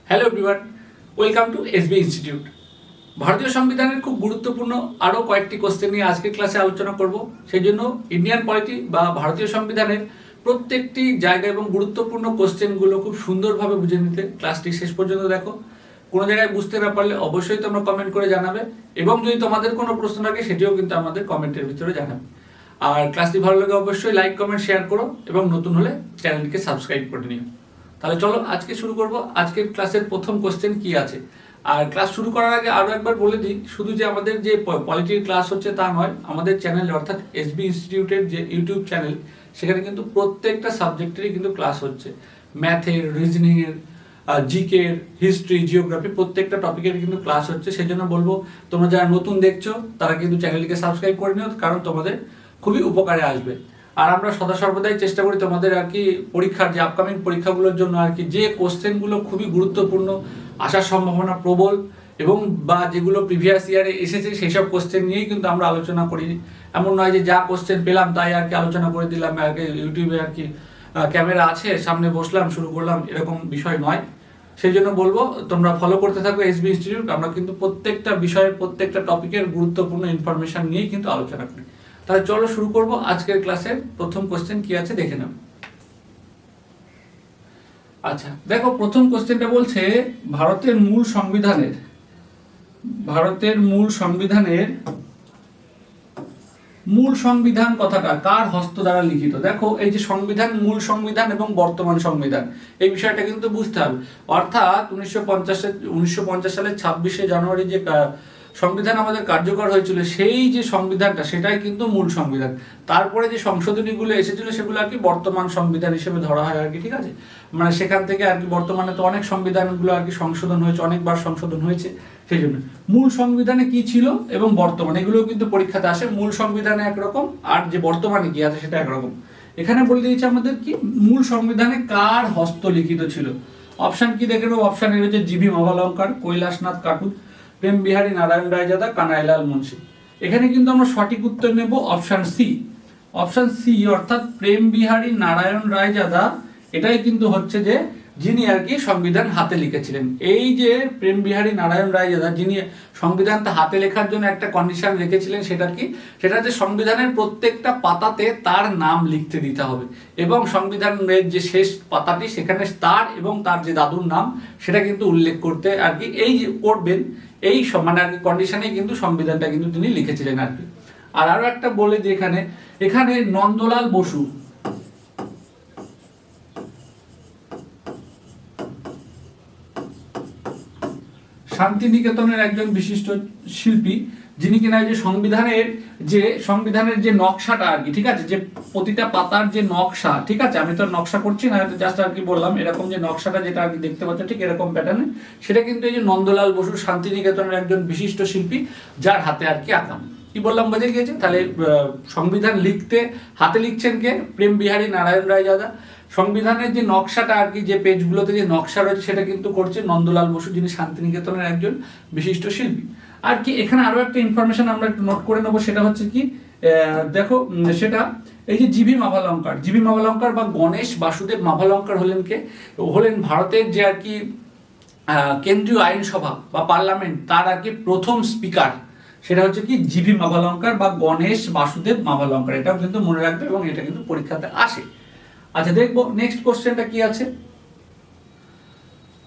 Hello everyone, welcome to SB institute. ভারতীয় সংবিধানের খুব গুরুত্বপূর্ণ আরও কয়েকটি কোশ্চেন নিয়ে আজকের ক্লাসে আলোচনা করব। সেই জন্য ইন্ডিয়ান পলিটি বা ভারতীয় সংবিধানের প্রত্যেকটি জায়গা এবং গুরুত্বপূর্ণ কোশ্চেনগুলো খুব সুন্দরভাবে বুঝে নিতে ক্লাসটি শেষ পর্যন্ত দেখো। কোনো জায়গায় বুঝতে না পারলে অবশ্যই তোমরা কমেন্ট করে জানাবে, এবং যদি তোমাদের কোনো প্রশ্ন থাকে সেটিও কিন্তু আমাদের কমেন্টের ভিতরে জানাবে। আর ক্লাসটি ভালো লাগে অবশ্যই লাইক কমেন্ট শেয়ার করো, এবং নতুন হলে চ্যানেলটিকে সাবস্ক্রাইব করে নিও। তাহলে চলো আজকে শুরু করব। আজকের ক্লাসের প্রথম কোশ্চেন কি আছে। আর ক্লাস শুরু করার আগে আরও একবার বলে দিই, শুধু যে আমাদের যে পলিটির ক্লাস হচ্ছে তা নয়, আমাদের চ্যানেল অর্থাৎ এসবি ইনস্টিটিউটের যে ইউটিউব চ্যানেল, সেখানে কিন্তু প্রত্যেকটা সাবজেক্টেরই কিন্তু ক্লাস হচ্ছে। ম্যাথের, রিজনিংয়ের, জিকের, হিস্ট্রি, জিওগ্রাফি প্রত্যেকটা টপিকের কিন্তু ক্লাস হচ্ছে। সেই জন্য বলবো তোমরা যারা নতুন দেখছো তারা কিন্তু চ্যানেলটিকে সাবস্ক্রাইব করে নিও, কারণ তোমাদের খুবই উপকারে আসবে। আর আমরা সদা সর্বদাই চেষ্টা করি তোমাদের আর কি পরীক্ষার যে আপকামিং পরীক্ষাগুলোর জন্য আর কি যে কোশ্চেনগুলো খুবই গুরুত্বপূর্ণ, আসার সম্ভাবনা প্রবল, এবং বা যেগুলো প্রিভিয়াস ইয়ারে এসেছে সেই সব কোশ্চেন নিয়েই কিন্তু আমরা আলোচনা করি। এমন নয় যে যা কোশ্চেন পেলাম তাই আর কি আলোচনা করে দিলাম, আর কি ইউটিউবে আর কি ক্যামেরা আছে সামনে বসলাম শুরু করলাম, এরকম বিষয় নয়। সেই জন্য বলবো তোমরা ফলো করতে থাকো এসবি ইনস্টিটিউট। আমরা কিন্তু প্রত্যেকটা বিষয়ের প্রত্যেকটা টপিকের গুরুত্বপূর্ণ ইনফরমেশন নিয়েই কিন্তু আলোচনা করি। তাহলে চলো শুরু করব। আজকের ক্লাসের প্রথম কোশ্চেন কি আছে দেখে নাও। আচ্ছা দেখো, প্রথম কোশ্চেনটা বলছে ভারতের মূল সংবিধান কথাটা কার হস্ত দ্বারা লিখিত। দেখো এই যে সংবিধান, মূল সংবিধান এবং বর্তমান সংবিধান, এই বিষয়টা কিন্তু বুঝতে হবে। অর্থাৎ 1950 সালের 26শে জানুয়ারি যে সংবিধান আমাদের কার্যকর হয়েছিল, সেই যে সংবিধানটা সেটাই কিন্তু মূল সংবিধান। তারপরে যে সংশোধনীগুলো এসেছিল সেগুলো আর কি বর্তমান সংবিধান হিসেবে ধরা হয় আর কি, ঠিক আছে। মানে সেখান থেকে আর কি বর্তমানে তো অনেক সংবিধানগুলো আর কি সংশোধন হয়েছে, অনেকবার সংশোধন হয়েছে। সেই জন্য মূল সংবিধানে কি ছিল এবং বর্তমানে, এগুলোও কিন্তু পরীক্ষাতে আসে। মূল সংবিধানে একরকম, আর যে বর্তমানে কি আছে সেটা একরকম। এখানে বলে দিয়েছে আমাদের কি মূল সংবিধানে কার হস্তলিখিত ছিল। অপশন কি দেখে নেবো। অপশন এ রয়েছে জিভি মাভালঙ্কার, কৈলাসনাথ কাটুত, প্রেম বিহারী নারায়ণ রায়জাদা, কানাইলাল মুন্সি। এখানে কিন্তু আমরা সঠিক উত্তর নেব অপশন সি। অপশন সি অর্থাৎ প্রেম বিহারী নারায়ণ রায়জাদা, এটাই কিন্তু হচ্ছে যে যিনি আর কি সংবিধান হাতে লিখেছিলেন। এই যে প্রেম বিহারী নারায়ণ রায়জাদা, যিনি সংবিধানটা হাতে লেখার জন্য একটা কন্ডিশন রেখেছিলেন, সেটা কি, সেটা যে সংবিধানের প্রত্যেকটা পাতাতে তার নাম লিখতে দিতে হবে, এবং সংবিধানের যে শেষ পাতাটি সেখানে তার এবং তার যে দাদুর নাম সেটা কিন্তু উল্লেখ করতে আর কি এই যে করবেন, এই মানে আর কি কন্ডিশনে কিন্তু সংবিধানটা কিন্তু তিনি লিখেছিলেন আর কি। আর আরো একটা বলে দিই, এখানে নন্দলাল বসু, শান্তিনিকেতনের একজন বিশিষ্ট শিল্পী, যিনি কিনা যে সংবিধানের যে নকশাটা আর কি, ঠিক আছে, যে প্রতিটা পাতার যে নকশা, ঠিক আছে, আমি তো নকশা করছি না, জাস্ট আর কি বললাম, এরকম যে নকশাটা যেটা আর কি দেখতে পাচ্ছ ঠিক এরকম প্যাটার্নে, সেটা কিন্তু এই যে নন্দলাল বসু, শান্তিনিকেতনের একজন বিশিষ্ট শিল্পী, যার হাতে আর কি আঁকা। কি বললাম বোঝা গিয়েছে? তাহলে সংবিধান লিখতে হাতে লিখছেন কে? প্রেম বিহারী নারায়ণ রায়জাদা। সংবিধানের যে নকশাটা আর কি, যে পেজগুলোতে যে নকশা রয়েছে সেটা কিন্তু করছে নন্দলাল বসু, যিনি শান্তিনিকেতনের একজন বিশিষ্ট শিল্পী। আর কি এখানে আরো একটা ইনফরমেশন আমরা একটু নোট করে নেবো, সেটা হচ্ছে কি দেখো, সেটা এই যে জিভি মাভালঙ্কার বা গণেশ বাসুদেব মাভালঙ্কার হলেন ভারতের যে আর কি কেন্দ্রীয় আইনসভা বা পার্লামেন্ট, তার আর কি প্রথম স্পিকার। সেটা হচ্ছে কি জিভি মাভালঙ্কার বা গণেশ বাসুদেব মাভালঙ্কার। এটাও কিন্তু মনে রাখবে, এবং এটা কিন্তু পরীক্ষাতে আসে। আচ্ছা দেখবো নেক্সট কোশ্চেনটা কি আছে।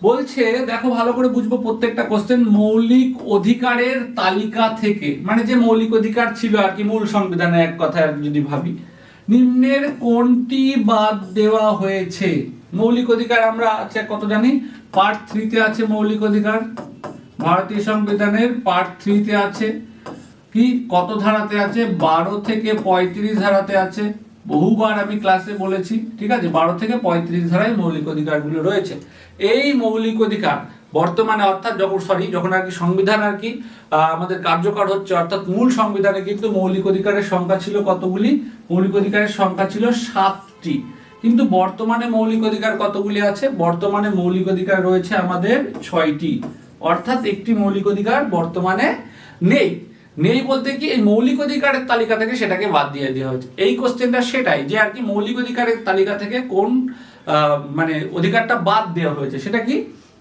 বলছে দেখো ভালো করে বুঝবো প্রত্যেকটা কোশ্চেন। মৌলিক অধিকারের তালিকা থেকে, মানে যে মৌলিক অধিকার ছিল আর কি মূল সংবিধানে, এক কথায় যদি ভাবি, নিম্নের কোনটি বাদ দেওয়া হয়েছে। মৌলিক অধিকার আমরা আছে কত জানি, পার্ট 3-তে আছে মৌলিক অধিকার। ভারতীয় সংবিধানের পার্ট 3-তে আছে কি, কত ধারাতে আছে, 12 থেকে 35 ধারাতে আছে। বহুবার আমি ক্লাসে বলেছি, ঠিক আছে, 12 থেকে 35 ধারায় মৌলিক অধিকারগুলো রয়েছে। এই মৌলিক অধিকার বর্তমানে, অর্থাৎ যখন আর কি সংবিধান আর কি আমাদের কার্যকর হচ্ছে, অর্থাৎ মূল সংবিধানে কিন্তু মৌলিক অধিকারের সংখ্যা ছিল কতগুলি? মৌলিক অধিকারের সংখ্যা ছিল 7টি। কিন্তু বর্তমানে মৌলিক অধিকার কতগুলি আছে? বর্তমানে মৌলিক অধিকার রয়েছে আমাদের 6টি। অর্থাৎ একটি মৌলিক অধিকার বর্তমানে নেই বলতে কি এই মৌলিক অধিকারের তালিকা থেকে সেটাকে বাদ দিয়ে দেওয়া হয়েছে। এই কোশ্চেনটা সেটাই, যে আর কি মৌলিক অধিকারের তালিকা থেকে কোন মানে অধিকারটা বাদ দেওয়া হয়েছে, সেটা কি?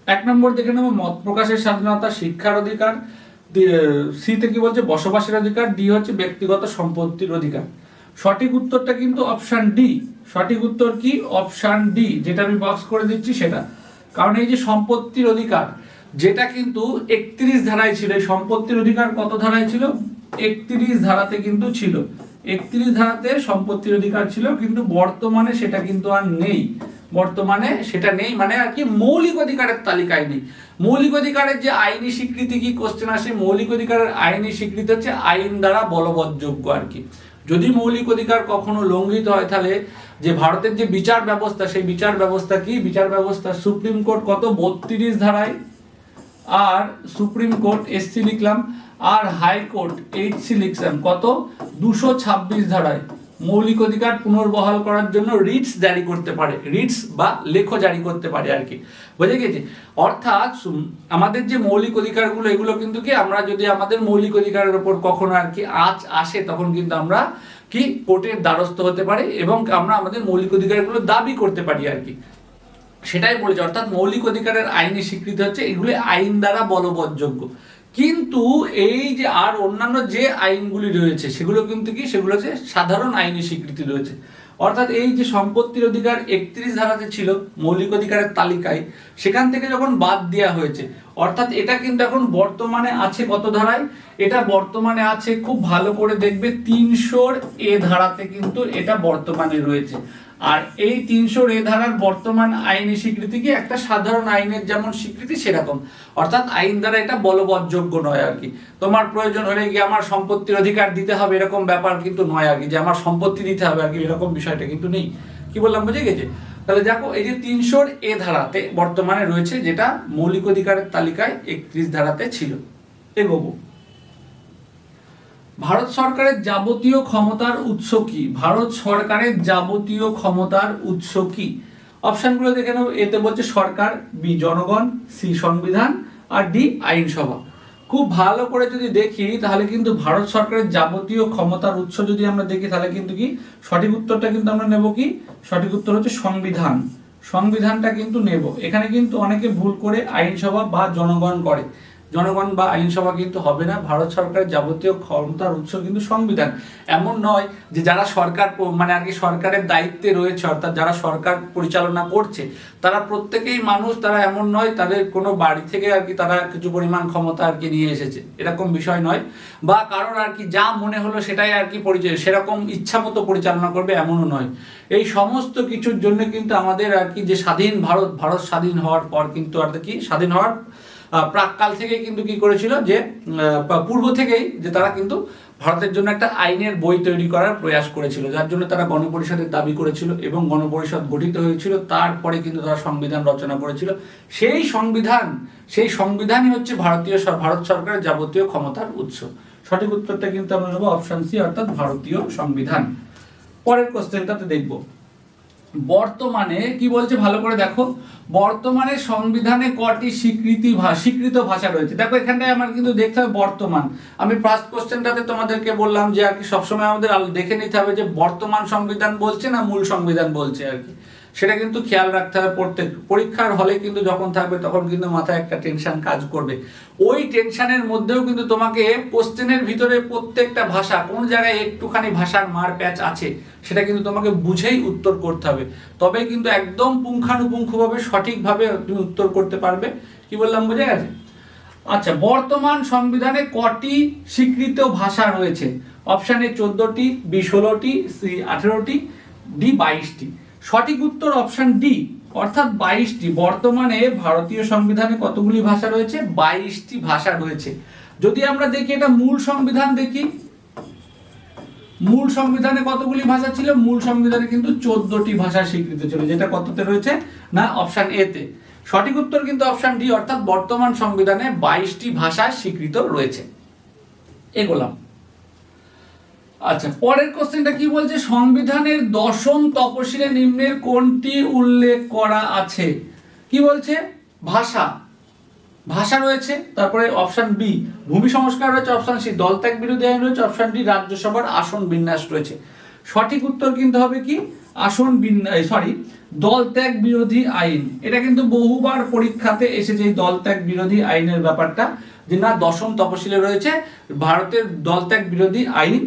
এক নম্বর দেখে নেবো মত প্রকাশের স্বাধীনতা, শিক্ষার অধিকার, সি তে কি বলছে বসবাসের অধিকার, ডি হচ্ছে ব্যক্তিগত সম্পত্তির অধিকার। সঠিক উত্তরটা কিন্তু অপশন ডি। সঠিক উত্তর কি? অপশন ডি, যেটা আমি বক্স করে দিচ্ছি সেটা। কারণ এই যে সম্পত্তির অধিকার, যেটা কিন্তু 31 ধারায় ছিল, এই সম্পত্তির অধিকার কত ধারায় ছিল? 31 ধারাতে কিন্তু ছিল। 31 ধারাতে সম্পত্তির অধিকার ছিল, কিন্তু বর্তমানে সেটা কিন্তু আর নেই। বর্তমানে সেটা নেই মানে আর কি মৌলিক অধিকারের তালিকায় নেই। মৌলিক অধিকারের যে আইনি স্বীকৃতি কি কোশ্চেন আসে, মৌলিক অধিকারের আইনি স্বীকৃতি হচ্ছে আইন দ্বারা বলবৎযোগ্য আর কি। যদি মৌলিক অধিকার কখনো লঙ্ঘিত হয় তাহলে যে ভারতের যে বিচার ব্যবস্থা, সেই বিচার ব্যবস্থা কি? বিচার ব্যবস্থা সুপ্রিম কোর্ট কত 32 ধারায়, আর সুপ্রিম কোর্ট এসসি লিখলাম, আর হাইকোর্ট এইচসি লিখলাম কত 226 ধারায় মৌলিক অধিকার পুনর্বহাল করার জন্য রিটস জারি করতে পারে, রিটস বা লেখ জারি করতে পারে আর কি। বুঝে গেছে? অর্থাৎ আমাদের যে মৌলিক অধিকারগুলো, এগুলো কিন্তু কি আমরা যদি আমাদের মৌলিক অধিকারের উপর কখনো আর কি আঁচ আসে, তখন কিন্তু আমরা কি কোর্টের দ্বারস্থ হতে পারি এবং আমরা আমাদের মৌলিক অধিকারগুলো দাবি করতে পারি আর কি। সেটাই বলেছে। অর্থাৎ মৌলিক অধিকারের আইনি স্বীকৃতি হচ্ছে এগুলি আইন দ্বারা বলবৎযোগ্য। কিন্তু এই যে আর অন্যান্য যে আইনগুলি রয়েছে সেগুলো কিন্তু কি, সেগুলো হচ্ছে সাধারণ আইনি স্বীকৃতি রয়েছে। অর্থাৎ এই যে সম্পত্তির অধিকার 31 ধারাতে ছিল মৌলিক অধিকারের তালিকায়, সেখান থেকে যখন বাদ দেওয়া হয়েছে, অর্থাৎ এটা কিন্তু এখন বর্তমানে আছে কত ধারায়? এটা বর্তমানে আছে, খুব ভালো করে দেখবে, 300 এ ধারাতে কিন্তু এটা বর্তমানে রয়েছে। আর এই 300 এ ধারার বর্তমান আইনি স্বীকৃতি কি একটা সাধারণ আইনের যেমন স্বীকৃতি সেরকম, অর্থাৎ আইন দ্বারা এটা বলবৎযোগ্য নয় আর কি। তোমার প্রয়োজন হলে কি আমার সম্পত্তির অধিকার দিতে হবে এরকম ব্যাপার কিন্তু নয় আর কি, যে আমার সম্পত্তি দিতে হবে আর কি, এরকম বিষয়টা কিন্তু নেই। কি বললাম বুঝে গেছে? তাহলে দেখো এই যে 300 এ ধারাতে বর্তমানে রয়েছে, যেটা মৌলিক অধিকারের তালিকায় 31 ধারাতে ছিল। এগোবো। ভারত সরকারের যাবতীয় ক্ষমতার উৎস কি? ভারত সরকারের যাবতীয় ক্ষমতার উৎস কি? অপশনগুলো দেখে নাও। এতে বলছে সরকার, বি জনগণ, সি সংবিধান, আর ডি আইনসভা। খুব ভালো করে যদি দেখি তাহলে কিন্তু ভারত সরকারের যাবতীয় ক্ষমতার উৎস যদি আমরা দেখি তাহলে কিন্তু কি সঠিক উত্তরটা কিন্তু আমরা নেব কি? সঠিক উত্তর হচ্ছে সংবিধান। সংবিধানটা কিন্তু নেব। এখানে কিন্তু অনেকে ভুল করে আইনসভা বা জনগণ করে। জনগণ বা আইনসভা কিন্তু হবে না। ভারত সরকারের যাবতীয় ক্ষমতার উৎস কিন্তু সংবিধান। এমন নয় যে যারা সরকার মানে আর কি সরকারের দায়িত্বে রয়েছে, অর্থাৎ যারা সরকার পরিচালনা করছে তারা প্রত্যেকেই মানুষ, তারা এমন নয় তাদের কোনো বাড়ি থেকে আর কি তারা কিছু পরিমাণ ক্ষমতা আর কি নিয়ে এসেছে, এরকম বিষয় নয়। বা কারোর আর কি যা মনে হলো সেটাই আর কি সেরকম ইচ্ছা মতো পরিচালনা করবে এমনও নয়। এই সমস্ত কিছুর জন্য কিন্তু আমাদের আর কি যে স্বাধীন ভারত স্বাধীন হওয়ার পর কিন্তু আর কি স্বাধীন হওয়ার প্রাককাল থেকে কিন্তু কি করেছিল, যে পূর্ব থেকেই যে তারা কিন্তু ভারতের জন্য একটা আইনের বই তৈরি করার প্রয়াস করেছিল, যার জন্য তারা গণপরিষদের দাবি করেছিল এবং গণপরিষদ গঠিত হয়েছিল। তারপরে কিন্তু তারা সংবিধান রচনা করেছিল। সেই সংবিধানই হচ্ছে ভারত সরকারের যাবতীয় ক্ষমতার উৎস। সঠিক উত্তরটা কিন্তু আমরা নেব অপশন সি, অর্থাৎ ভারতীয় সংবিধান। পরের কোশ্চেনটাতে দেখব বর্তমানে কি বলছে, ভালো করে দেখো। বর্তমানে সংবিধানে কটি স্বীকৃত ভাষা রয়েছে? দেখো এখানটায় আমার কিন্তু দেখতে হবে বর্তমান। আমি ফার্স্ট কোশ্চেনটাতে তোমাদেরকে বললাম যে আর কি সবসময় আমাদের দেখে নিতে হবে যে বর্তমান সংবিধান বলছে না মূল সংবিধান বলছে আর কি, সেটা কিন্তু খেয়াল রাখতে হবে। প্রত্যেক পরীক্ষার হলে কিন্তু যখন থাকবে তখন কিন্তু মাথায় একটা টেনশন কাজ করবে। ওই টেনশনের মধ্যেও কিন্তু তোমাকে কোশ্চেনের ভিতরে প্রত্যেকটা ভাষা কোন জায়গায় একটুখানি ভাষার মার প্যাচ আছে সেটা কিন্তু তোমাকে বুঝেই উত্তর করতে হবে, তবে কিন্তু একদম পুঙ্খানুপুঙ্খভাবে সঠিকভাবে তুমি উত্তর করতে পারবে। কি বললাম বুঝে গেছে? আচ্ছা, বর্তমান সংবিধানে কটি স্বীকৃত ভাষা রয়েছে? অপশন এ 14টি, বি 16টি, সি 18টি, ডি 22টি। সঠিক উত্তর অপশন ডি, অর্থাৎ 22টি। বর্তমানে ভারতীয় সংবিধানে কতগুলি ভাষা রয়েছে? 22টি ভাষা রয়েছে। যদি আমরা দেখি এটা মূল সংবিধান দেখি, মূল সংবিধানে কতগুলি ভাষা ছিল? মূল সংবিধানে কিন্তু 14টি ভাষা স্বীকৃত ছিল, যেটা কততে রয়েছে না অপশন এ তে। সঠিক উত্তর কিন্তু অপশন ডি, অর্থাৎ বর্তমান সংবিধানে 22টি ভাষা স্বীকৃত রয়েছে। এগোলাম। আচ্ছা, পরের কোশ্চেনটা কি বলছে, সংবিধানের 10ম তফসিলে নিম্নের কোনটি উল্লেখ করা আছে? কি বলছে? ভাষা রয়েছে, তারপরে অপশন বি ভূমি সংস্কার রয়েছে, অপশন সি দলত্যাগ বিরোধী আইন রয়েছে, অপশন ডি রাজ্যসভার আসন বিন্যাস রয়েছে। সঠিক উত্তর কিন্তু হবে কি আসন দল ত্যাগ বিরোধী আইন। এটা কিন্তু বহুবার পরীক্ষাতে এসেছে এই দল ত্যাগ বিরোধী আইনের ব্যাপারটা, যে না দশম তপশিলে রয়েছে ভারতের দল ত্যাগ বিরোধী আইন,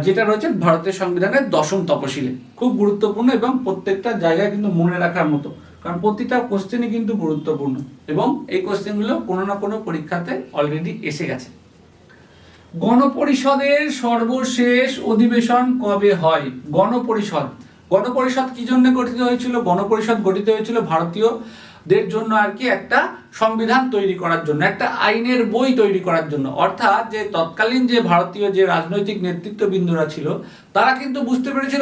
যেটা রয়েছে ভারতের সংবিধানের দশম তপশিলে। খুব গুরুত্বপূর্ণ এবং প্রত্যেকটা জায়গায় কিন্তু মনে রাখার মতো, কারণ প্রতিটা কোশ্চেনই কিন্তু গুরুত্বপূর্ণ এবং এই কোশ্চেনগুলো কোনো না কোনো পরীক্ষাতে অলরেডি এসে গেছে। গণপরিষদের সর্বশেষ অধিবেশন কবে হয়? গণপরিষদ কি জন্য গঠিত হয়েছিল? গণপরিষদ গঠিত হয়েছিল ভারতীয়দের জন্য আর কি একটা সংবিধান তৈরি করার জন্য, একটা আইনের বই তৈরি করার জন্য। অর্থাৎ যে তৎকালীন যে ভারতীয় যে রাজনৈতিক নেতৃত্ববৃন্দরা ছিল তারা কিন্তু বুঝতে পেরেছিল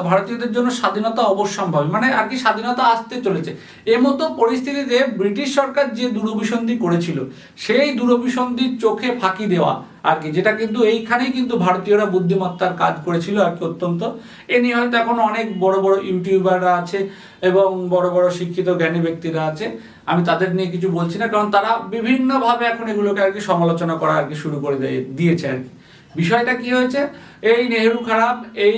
ভারতীয়দের জন্য স্বাধীনতা অবশ্যম্ভাবী, মানে আর কি স্বাধীনতা আসতে চলেছে। এমতো পরিস্থিতিতে ব্রিটিশ সরকার যে দূরভিসন্ধি করেছিল সেই দূরভিসন্ধির চোখে ফাঁকি দেওয়া আর কি, যেটা কিন্তু এইখানেই কিন্তু ভারতীয়রা বুদ্ধিমত্তার কাজ করেছিল আর কি অত্যন্ত। এ নিয়ে হয়তো এখন অনেক বড় বড় ইউটিউবাররা আছে এবং বড় বড় শিক্ষিত জ্ঞানী ব্যক্তিরা আছে, আমি তাদের নিয়ে কিছু বলছি না, কারণ তারা বিভিন্নভাবে এখন এগুলোকে আর কি সমালোচনা করা আর কি শুরু করে দিয়েছে আর কি। বিষয়টা কি হয়েছে, এই নেহেরু খারাপ, এই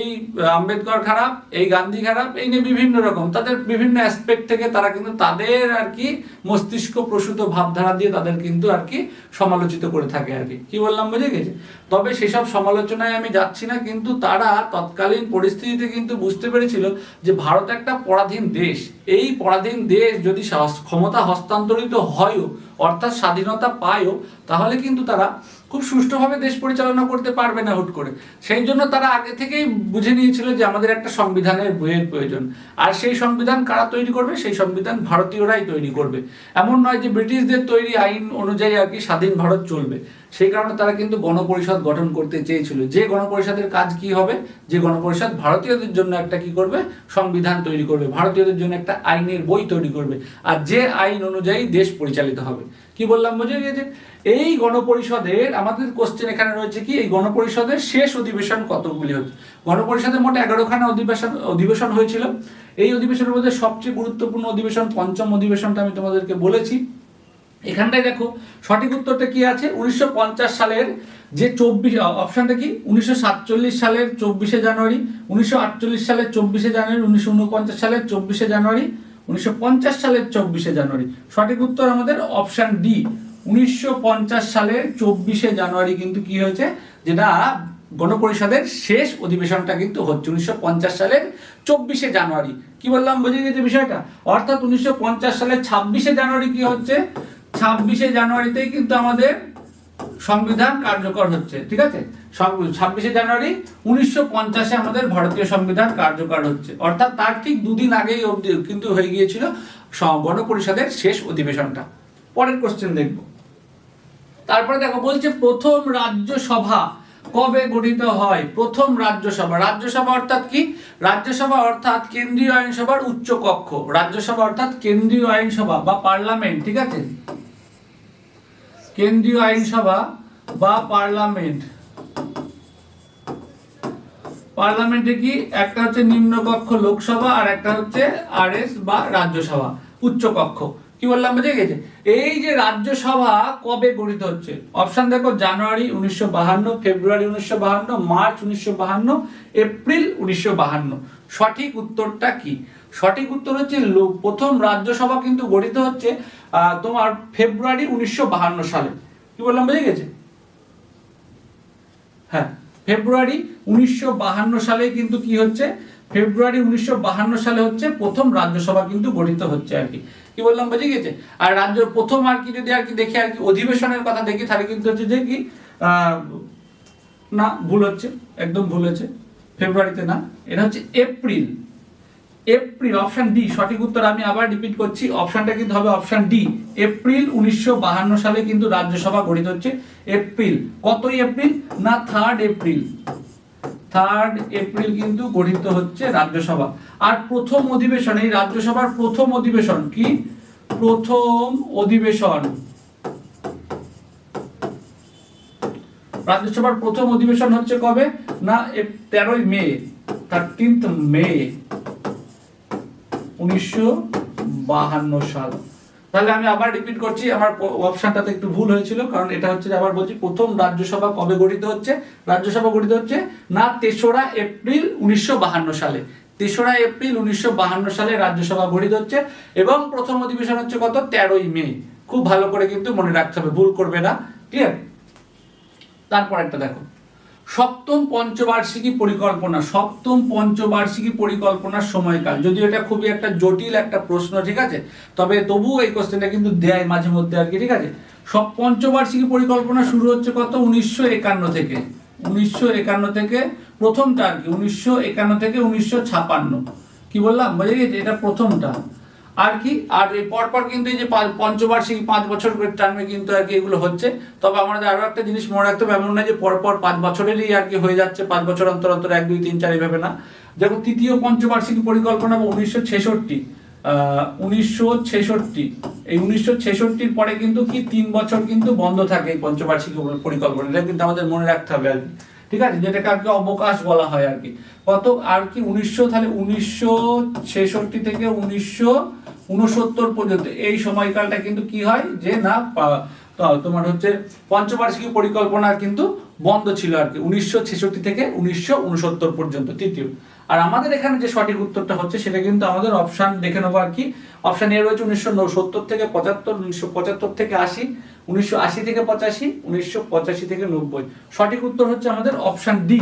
আম্বেদকর খারাপ, এই গান্ধী খারাপ, এই নিয়ে বিভিন্ন রকম তাদের বিভিন্ন অ্যাসপেক্ট থেকে তারা কিন্তু তাদের আর কি মস্তিষ্ক প্রসূত ভাবধারা দিয়ে তাদের কিন্তু আর কি সমালোচিত করে থাকে আর কি। কি বললাম বুঝে গেছে? তবে সেসব সমালোচনায় আমি যাচ্ছি না, কিন্তু তারা তৎকালীন পরিস্থিতিতে কিন্তু বুঝতে পেরেছিল যে ভারত একটা পরাধীন দেশ। এই পরাধীন দেশ যদি ক্ষমতা হস্তান্তরিত হয়ও, অর্থাৎ স্বাধীনতা পায়ও, তাহলে কিন্তু তারা খুব সুষ্ঠুভাবে দেশ পরিচালনা করতে পারবে না হুট করে। সেই জন্য তারা আগে থেকেই বুঝে নিয়েছিল যে আমাদের একটা সংবিধানের বইয়ের প্রয়োজন। আর সেই সংবিধান কারা তৈরি করবে? সেই সংবিধান ভারতীয়রাই তৈরি করবে। এমন নয় যে ব্রিটিশদের তৈরি আইন অনুযায়ী আর কি স্বাধীন ভারত চলবে। সেই কারণে তারা কিন্তু গণপরিষদ গঠন করতে চেয়েছিল। যে গণপরিষদের কাজ কি হবে? যে গণপরিষদ ভারতীয়দের জন্য একটা কি করবে? সংবিধান তৈরি করবে, ভারতীয়দের জন্য একটা আইনের বই তৈরি করবে, আর যে আইন অনুযায়ী দেশ পরিচালিত হবে। কি বললাম বুঝে গিয়েছে? এই গণপরিষদের আমাদের কোশ্চেন এখানে রয়েছে কি, এই গণপরিষদের শেষ অধিবেশন কতগুলি হচ্ছে? গণপরিষদের মোট 11খানা অধিবেশন হয়েছিল। এই অধিবেশনের মধ্যে সবচেয়ে গুরুত্বপূর্ণ অধিবেশন পঞ্চম অধিবেশনটা আমি তোমাদেরকে বলেছি। এখানটায় দেখো সঠিক উত্তরটা কি আছে, 1950 সালের যে 24 অপশনটা কি, 1947 সালের 24শে জানুয়ারি, 1948 সালের 24শে জানুয়ারি, 1949 সালের 24শে জানুয়ারি, 1950 সালের 24শে জানুয়ারি। সঠিক উত্তর আমাদের অপশন ডি, 1950 সালের 24শে জানুয়ারি কিন্তু কি হয়েছে, যেটা গণপরিষদের শেষ অধিবেশনটা কিন্তু হচ্ছে 1950 সালের 24শে জানুয়ারি। কি বললাম বুঝে গেছে বিষয়টা? অর্থাৎ 1950 সালের 26শে জানুয়ারি কি হচ্ছে, 26শে জানুয়ারিতেই কিন্তু আমাদের সংবিধান কার্যকর হচ্ছে। ঠিক আছে, 26শে জানুয়ারি 1950-এ আমাদের ভারতীয় সংবিধান কার্যকর হচ্ছে। অর্থাৎ তার ঠিক দুদিন আগেই কিন্তু হয়ে গিয়েছিল গণপরিষদের শেষ অধিবেশনটা। পরের কোশ্চেন দেখব। তারপরে দেখো বলছে প্রথম রাজ্যসভা কবে গঠিত হয়? প্রথম রাজ্যসভা অর্থাৎ কি? রাজ্যসভা অর্থাৎ কেন্দ্রীয় আইনসভার উচ্চ কক্ষ। রাজ্যসভা অর্থাৎ কেন্দ্রীয় আইনসভা বা পার্লামেন্ট। ঠিক আছে, কেন্দ্রীয় আইনসভা বা পার্লামেন্ট। পার্লামেন্টে কি একটা হচ্ছে নিম্নকক্ষ লোকসভা আর একটা হচ্ছে আরএস বা রাজ্যসভা উচ্চ কক্ষ। কি বললাম বুঝে গেছে? এই যে রাজ্যসভা কবে গঠিত হচ্ছে, অপশন দেখো, জানুয়ারি 1952, ফেব্রুয়ারি 1952, মার্চ 1952, এপ্রিল 1952। সঠিক উত্তরটা কি? সঠিক উত্তর হচ্ছে প্রথম রাজ্যসভা কিন্তু গঠিত হচ্ছে তোমার ফেব্রুয়ারি 1952 সালে। কি বললাম বুঝে গেছে? হ্যাঁ, ফেব্রুয়ারি 1952 সালে কিন্তু কি হচ্ছে, ফেব্রুয়ারি 1952 সালে হচ্ছে প্রথম রাজ্যসভা কিন্তু গঠিত হচ্ছে আর কি। কি বললাম বুঝে গেছে? আর রাজ্য প্রথম আর কি যদি আর কি দেখি আর কি অধিবেশনের কথা দেখি, তাহলে কিন্তু হচ্ছে যে কি না ভুল হচ্ছে, একদম ভুল হচ্ছে, ফেব্রুয়ারিতে না, এটা হচ্ছে এপ্রিল। অপশন ডি সঠিক উত্তর। আমি আবার রিপিট করছি, অপশনটা কিন্তু হবে অপশন ডি, এপ্রিল 1952 সালে কিন্তু রাজ্যসভা গঠিত হচ্ছে। এপ্রিল, কতই এপ্রিল না 3 এপ্রিল, 3 এপ্রিল কিন্তু গঠিত হচ্ছে রাজ্যসভা। আর প্রথম অধিবেশন, এই রাজ্যসভার প্রথম অধিবেশন কি, প্রথম অধিবেশন, রাজ্যসভার প্রথম অধিবেশন হচ্ছে কবে না 13 মে, 13th মে 1952 সাল। তাহলে আমি আবার রিপিট করছি, আমার অপশনটাতে একটু ভুল হয়েছিল, কারণ এটা হচ্ছে আবার বলছি প্রথম রাজ্যসভা কবে গঠিত হচ্ছে, রাজ্যসভা গঠিত হচ্ছে না 3রা এপ্রিল 1952 সালে, তেসরা এপ্রিল 1952 সালে রাজ্যসভা গঠিত হচ্ছে এবং প্রথম অধিবেশন হচ্ছে কত 13ই মে। খুব ভালো করে কিন্তু মনে রাখতে হবে, ভুল করবে না, ক্লিয়ার। তারপর একটা দেখো, সপ্তম পঞ্চবার্ষিকী পরিকল্পনা, সপ্তম পঞ্চবার্ষিকী পরিকল্পনার সময়কাল, যদিও এটা খুবই একটা জটিল একটা প্রশ্ন, ঠিক আছে, তবে তবুও এই কোশ্চেনটা কিন্তু দেয় মাঝে মধ্যে আর কি, ঠিক আছে। সব পঞ্চবার্ষিকী পরিকল্পনা শুরু হচ্ছে কত 1951 থেকে, 1951 থেকে প্রথমটা আর কি 1951 থেকে 1956, কি বললাম বুঝে গেছে, এটা প্রথমটা আর কি। আর এই পরপর কিন্তু এই যে পঞ্চবার্ষিকী 5 বছর করে টার্মে কিন্তু আর কি এগুলো হচ্ছে। তবে আমাদের আরো একটা জিনিস মনে রাখতে হবে, এমন না যে পরপর 5 বছরেরই আর কি হয়ে যাচ্ছে, 5 বছর অন্তর অন্তর 1 2 3 4 এইভাবে না। যেমন তৃতীয় পঞ্চবার্ষিকী পরিকল্পনা 1966, 1966, এই 1966 পরে কিন্তু কি 3 বছর কিন্তু বন্ধ থাকে এই পঞ্চবার্ষিকী পরিকল্পনা, এটা কিন্তু আমাদের মনে রাখতে হবে আর কি, ঠিক আছে, যেটাকে আর কি অবকাশ বলা হয় আর কি। কত আর কি 1966 থেকে 1969 পর্যন্ত এই সময়কালটা কিন্তু কি হয় যে না তোমার হচ্ছে পঞ্চবার্ষিকী পরিকল্পনা কিন্তু বন্ধ ছিল আর কি 1966 থেকে 1969 পর্যন্ত, তৃতীয়। আর আমাদের এখানে যে সঠিক উত্তরটা হচ্ছে সেটা কিন্তু আমাদের অপশন দেখে নেবো আর কি। অপশন এ রয়েছে 1970 থেকে 75, 1975 থেকে 80, 1980 থেকে 85, 1985 থেকে 90। সঠিক উত্তর হচ্ছে আমাদের অপশন ডি,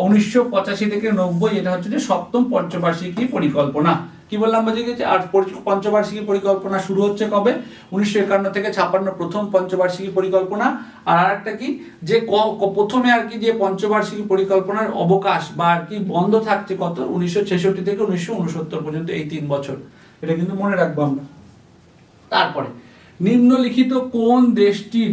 1985 থেকে 90। এটা হচ্ছে যে সপ্তম পঞ্চবার্ষিকী পরিকল্পনা। কি বললাম বুঝে গেছে। আর পঞ্চবার্ষিকী পরিকল্পনা শুরু হচ্ছে কবে 1951 থেকে 56, প্রথম পঞ্চবার্ষিকী পরিকল্পনা। আর আরেকটা কি যে প্রথমে আর কি যে পঞ্চবার্ষিকী পরিকল্পনার অবকাশ বা আর কি বন্ধ থাকছে কত 1966 থেকে 1969 পর্যন্ত, এই 3 বছর, এটা কিন্তু মনে রাখবো আমরা। তারপরে নিম্নলিখিত কোন দেশটির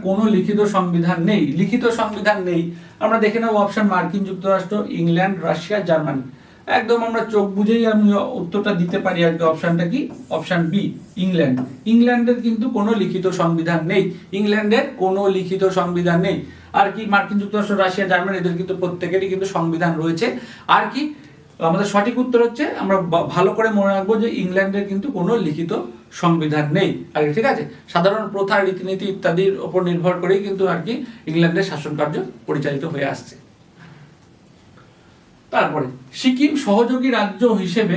কোনো লিখিত সংবিধান নেই, লিখিত সংবিধান নেই। আমরা দেখে নেব অপশন মার্কিন যুক্তরাষ্ট্র, ইংল্যান্ড, রাশিয়া, জার্মানি। একদম আমরা চোখ বুঝেই আমি উত্তরটা দিতে পারি আর কি। অপশনটা কি, অপশন বি, ইংল্যান্ড। ইংল্যান্ডের কিন্তু কোনো লিখিত সংবিধান নেই, ইংল্যান্ডের কোনো লিখিত সংবিধান নেই। আর কি মার্কিন যুক্তরাষ্ট্র, রাশিয়া, জার্মানি এদের কিন্তু প্রত্যেকেরই কিন্তু সংবিধান রয়েছে। আর কি আমাদের সঠিক উত্তর হচ্ছে, আমরা ভালো করে মনে রাখবো যে ইংল্যান্ডের কিন্তু কোনো লিখিত সংবিধান নেই আর কি, ঠিক আছে। সাধারণ প্রথা, রীতিনীতি ইত্যাদির উপর নির্ভর করেই কিন্তু আর কি ইংল্যান্ডের শাসন কার্য পরিচালিত হয়ে আসছে। তারপরে সিকিম সহযোগী রাজ্য হিসেবে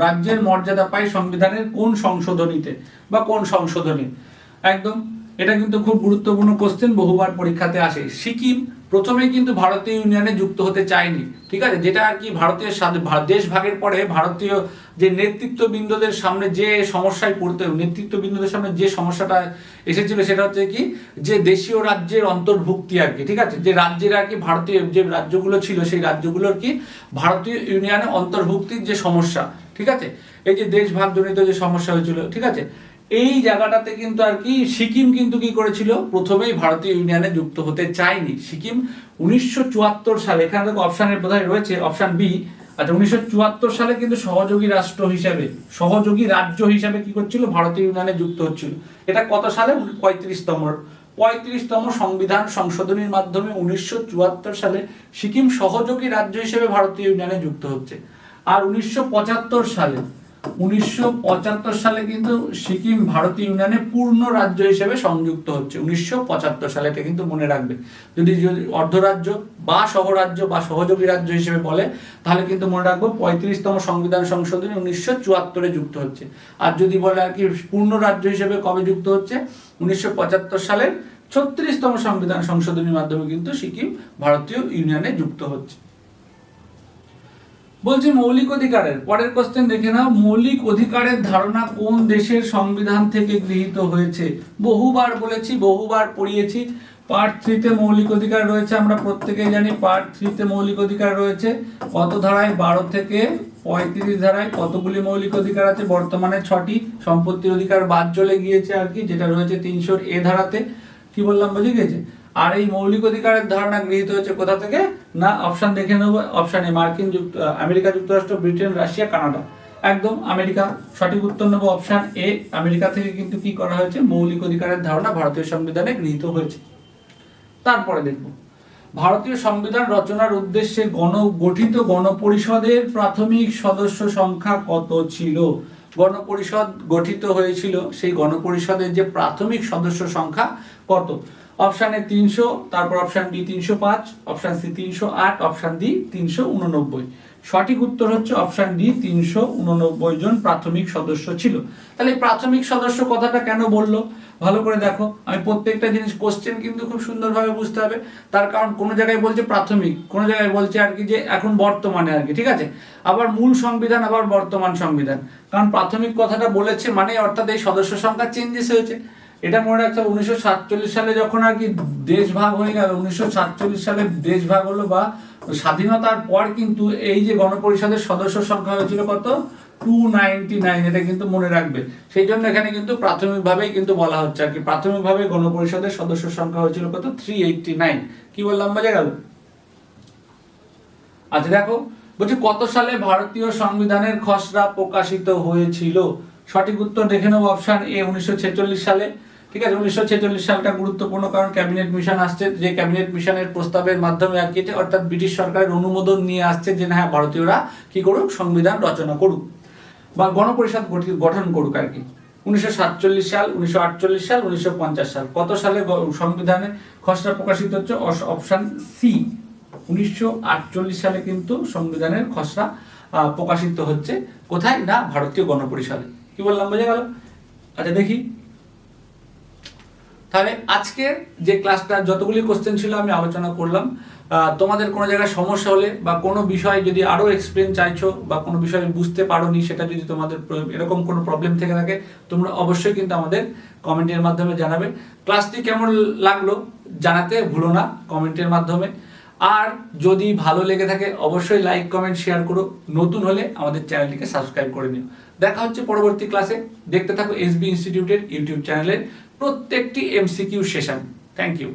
রাজ্যের মর্যাদা পায় সংবিধানের কোন সংশোধনীতে বা কোন সংশোধনী। একদম এটা কিন্তু খুব গুরুত্বপূর্ণ কোশ্চেন, বহুবার পরীক্ষাতে আসে। সিকিম প্রথমে কিন্তু ভারতীয় ইউনিয়নে যুক্ত হতে চায়নি, ঠিক আছে, যেটা আর কি ভারতীয় দেশ ভাগের পরে ভারতীয় যে নেতৃত্ববৃন্দদের সামনে যে সমস্যায় পড়তে, নেতৃত্ববৃন্দদের সামনে যে সমস্যাটা এসেছিল সেটা হচ্ছে কি যে দেশীয় রাজ্যের অন্তর্ভুক্তি আর কি, ঠিক আছে, যে রাজ্যের আর কি ভারতীয় যে রাজ্যগুলো ছিল সেই রাজ্যগুলোর কি ভারতীয় ইউনিয়নে অন্তর্ভুক্তির যে সমস্যা, ঠিক আছে, এই যে দেশ ভাগজনিত যে সমস্যা হয়েছিল, ঠিক আছে, এই জায়গাটাতে কিন্তু আর কি সিকিম কিন্তু কি করেছিল, প্রথমেই ভারতীয় ইউনিয়নে যুক্ত হতে চায়নি। সিকিম 1974 সালে, এখানে দেখো অপশনের বোধহয় রয়েছে অপশন বি, আচ্ছা 1974 সালে কিন্তু সহযোগী রাজ্য হিসাবে কি করছিল, ভারতীয় ইউনিয়নে যুক্ত হচ্ছিল। এটা কত সালে, 35তম সংবিধান সংশোধনীর মাধ্যমে 1974 সালে সিকিম সহযোগী রাজ্য হিসেবে ভারতীয় ইউনিয়নে যুক্ত হচ্ছে। আর 1975 সালে কিন্তু সিকিম ভারতীয় ইউনিয়নে পূর্ণ রাজ্য হিসেবে সংযুক্ত হচ্ছে। 1975 সালে, এটা কিন্তু মনে রাখবে। যদি অর্ধরাজ্য বা সহরাজ্য বা সহযোগী রাজ্য হিসেবে বলে তাহলে কিন্তু মনে রাখবো 35তম সংবিধান সংশোধনী 1974-এ যুক্ত হচ্ছে। আর যদি বলে আর কি পূর্ণ রাজ্য হিসেবে কবে যুক্ত হচ্ছে, 1975 সালের 36তম সংবিধান সংশোধনীর মাধ্যমে কিন্তু সিকিম ভারতীয় ইউনিয়নে যুক্ত হচ্ছে। বলছি মৌলিক অধিকারের পরের কোশ্চেন দেখে নাও। মৌলিক অধিকারের ধারণা কোন দেশের সংবিধান থেকে গৃহীত হয়েছে? বহুবার বলেছি, বহুবার পড়িয়েছি। পার্ট 3-তে মৌলিক অধিকার রয়েছে, আমরা প্রত্যেকেই জানি পার্ট 3-তে মৌলিক অধিকার রয়েছে। কত ধারায়, 12 থেকে 35 ধারায় কতগুলি মৌলিক অধিকার আছে? বর্তমানে 6টি। সম্পত্তির অধিকার বাদ চলে গিয়েছে আর কি, যেটা রয়েছে 300A ধারাতে। কি বললাম বুঝে গেছে। আর এই মৌলিক অধিকারের ধারণা গৃহীত হচ্ছে কোথা থেকে না, অপশন দেখে নেব। অপশন এ আমেরিকা যুক্তরাষ্ট্র, ব্রিটেন, রাশিয়া, কানাডা। একদম আমেরিকা, সঠিক উত্তর নেব অপশন এ। আমেরিকা থেকে কিন্তু কি করা হয়েছে, মৌলিক অধিকারের ধারণা ভারতীয় সংবিধানে গৃহীত হয়েছে। তারপরে দেখব ভারতীয় সংবিধান রচনার উদ্দেশ্যে গঠিত গণপরিষদের প্রাথমিক সদস্য সংখ্যা কত ছিল? গণপরিষদ গঠিত হয়েছিল, সেই গণপরিষদের যে প্রাথমিক সদস্য সংখ্যা কত? অপশান এ 300, তারপর option B 305, option C 308, option D 389। সঠিক উত্তর হচ্ছে অপশান ডি 389 জন প্রাথমিক সদস্য ছিল। তাহলে এই প্রাথমিক সদস্য কথাটা কেন বললো ভালো করে দেখো, আমি প্রত্যেকটা জিনিস কোশ্চেন কিন্তু খুব সুন্দরভাবে বুঝতে হবে। তার কারণ কোনো জায়গায় বলছে প্রাথমিক, কোনো জায়গায় বলছে আর কি যে এখন বর্তমানে আর কি, ঠিক আছে। আবার মূল সংবিধান, আবার বর্তমান সংবিধান। কারণ প্রাথমিক কথাটা বলেছে মানে অর্থাৎ এই সদস্য সংখ্যা চেঞ্জেস হয়েছে। এটা মনে রাখতে হবে 1947 সালে যখন আর কি দেশ ভাগ হয়ে গেল, 1947 সালে দেশ ভাগ হলো বা স্বাধীনতার পর কিন্তু এই যে গণপরিষদের সদস্য সংখ্যা হয়েছিল কত, 299। এটা কিন্তু মনে রাখবে। সেই জন্য এখানে কিন্তু প্রাথমিকভাবেই কিন্তু বলা হচ্ছে আর কি, প্রাথমিকভাবে গণপরিষদের সদস্য সংখ্যা হয়েছিল কত, 389। কি বললাম, বোঝা গেল? আচ্ছা দেখো, বলছি কত সালে ভারতীয় সংবিধানের খসড়া প্রকাশিত হয়েছিল? সঠিক উত্তর দেখে নেব, অপশন এ 1946 সালে। ঠিক আছে, 1946 সালটা গুরুত্বপূর্ণ, কারণ ক্যাবিনেট মিশন আসছে, যে ক্যাবিনেট মিশনের প্রস্তাবের মাধ্যমে আর কি, অর্থাৎ ব্রিটিশ সরকারের অনুমোদন নিয়ে আসছে যে হ্যাঁ ভারতীয়রা কি করুক, সংবিধান রচনা করুক বা গণপরিষদ গঠন করুক আর কি। 1947 সাল, 1948 সাল, 1950 সাল। কত সালে সংবিধানের খসড়া প্রকাশিত হচ্ছে? অপশন সি 1948 সালে কিন্তু সংবিধানের খসড়া প্রকাশিত হচ্ছে। কোথায় না, ভারতীয় গণপরিষদে। কি বললাম, বোঝা গেল? আচ্ছা দেখি তাহলে আজকে যে ক্লাসটা যতগুলি কোশ্চেন ছিল আমি আলোচনা করলাম। তোমাদের কোনো জায়গায় সমস্যা হলে বা কোনো বিষয় যদি আরো এক্সপ্লেন চাইছো বা কোনো বিষয় বুঝতে পারোনি, সেটা যদি তোমাদের এরকম কোনো প্রবলেম থেকে থাকে, তোমরা অবশ্যই কিন্তু আমাদের কমেন্টের মাধ্যমে জানাবে। ক্লাসটি কেমন লাগলো জানাতে ভুলো না কমেন্টের মাধ্যমে। আর যদি ভালো লেগে থাকে অবশ্যই লাইক, কমেন্ট, শেয়ার করো। নতুন হলে আমাদের চ্যানেলটিকে সাবস্ক্রাইব করে নিও। দেখা হচ্ছে পরবর্তী ক্লাসে। দেখতে থাকো এসবি ইনস্টিটিউটের ইউটিউব চ্যানেলের প্রত্যেকটি এমসিকিউ সেশন। Thank you.